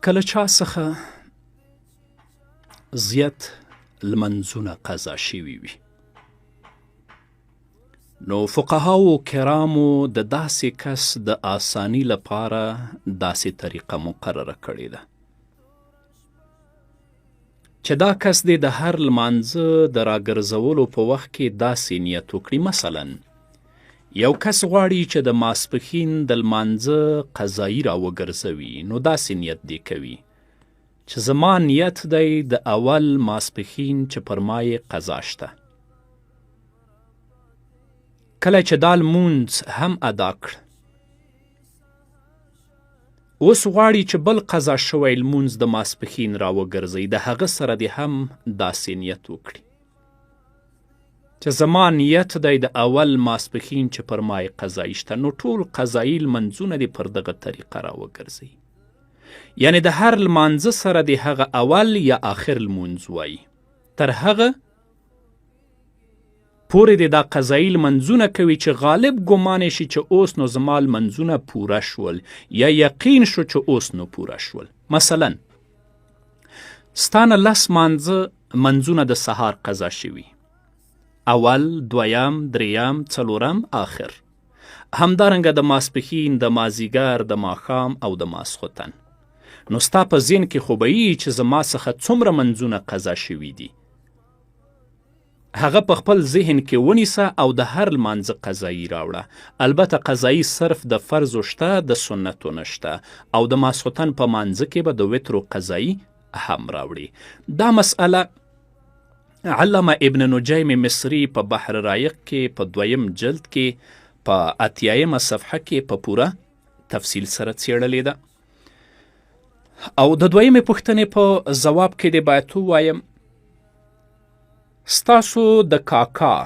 کله چا څخه زیات لمنځونه قضا شوي وي، نو فقهاو کرامو د داسې کس د آسانی لپاره داسې طریقه مقرره کړې ده چې دا کس دې د هر لمانځه د راګرځولو په وخت کې داسې نیت وکړي. مثلا یو کس غواړي چې د ماسپښین د لمانځه قضایي راوګرځوي، نو داسې نیت دې کوي چې زما نیت دی د اول ماسپښین چې پر ما یې قضا شته، کله چې دا لمونځ هم ادا کړ، اوس غواړي چې بل قضا شوی لمونځ د ماسپښین راوګرځوي، د هغه سره دې هم داسې نیت وکړي چې زما نیت دی د اول ماسپښین چې پر ما یې قضایي شته، نو ټول قضایي لمنځونه دې پر دغه طریقه راوګرځوي. یعنې د هر لمانځه سره د هغه اول یا آخر لمونځ وایي، تر هغه پورې د دا قضایي لمنځونه کوي چې غالب ګمان شي چې اوس نو زما لمنځونه پوره شول، یا یقین شو چې اوس نو پوره شول. مثلا ستانه 10 منځونه د سهار قضا شوي، اول، دویم، دریم، څلورم، آخر. همدارنګه د ماسپښین، د مازیګر، د ماښام او د ماسخوتن. نو ستا په ذهن کې خو به یي چې زما څخه څومره منځونه قضا شوي دي، هغه په خپل ذهن کې ونیسه او د هر لمانځه قضایي راوړه. البته قضایي صرف د فرضو شته، د سنتو نشته، او د ماسخوتن په مانځه کې به د وترو قضایي هم راوړي. دا مسئله علامه ابن نجیم مصری په بحر رایق کې په 2م جلد کې په 80مه صفحه کې په پوره تفصیل سره څیړلې ده. او د 2مې پوښتنې په ځواب کې دې باید ووایم، ستاسو د کاکا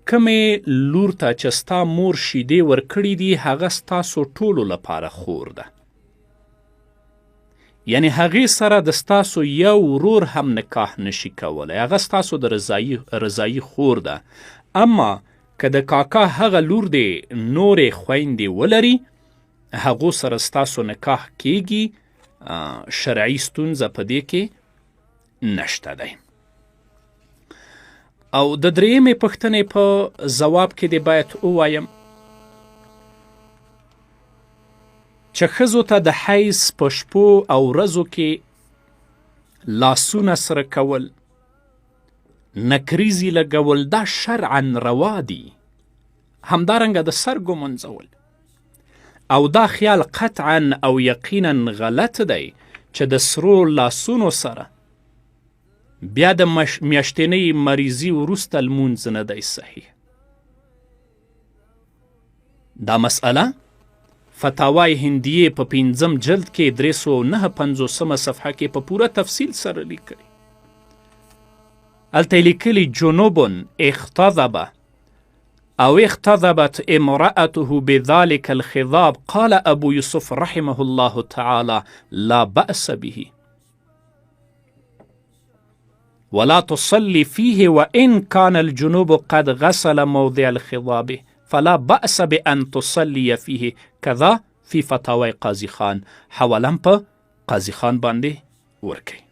کمې لور ته چې ستا مور شیدې ورکړي دي، هغه ستاسو ټولو لپاره خور ده، یعنی هغې سره د ستاسو یو ورور هم نکاح نشي کولی، هغه ستاسو د رضایي خور ده. اما که د کاکا هغه لور دې نورې خویندې ولري، هغو سره ستاسو نکاح کیږي، شرعي ستونزه په دې کې نشته دی. او د 3مې پوښتنې په ځواب کې دې باید ووایم چې ښځو ته د حیض په شپو او ورځو کې لاسونه سره کول، نکریزې لګول، دا شرعا روا دي. همدارنګه د سر ګمنځول، او دا خیال قطعا او یقینا غلط دی چې د سرو لاسونو سره بیا د میاشتنۍ مریضي وروسته لمونځ نه دی صحیح. دا مسئله فتاوای هندیې په 5م جلد کې 359 صفحه کې په پوره تفصیل سره لیکلي. هلته یې لیکلي جنوب اختضب او اختضبت امرأته بذلك الخضاب قال ابو يوسف رحمه الله تعالى لا بأس به ولا تصلي فيه وإن كان الجنوب قد غسل موضع الخضاب فلا بأس بأن تصلي فيه كذا في فتاوى قاضي خان. حوالم په قاضي خان باندې ورکي.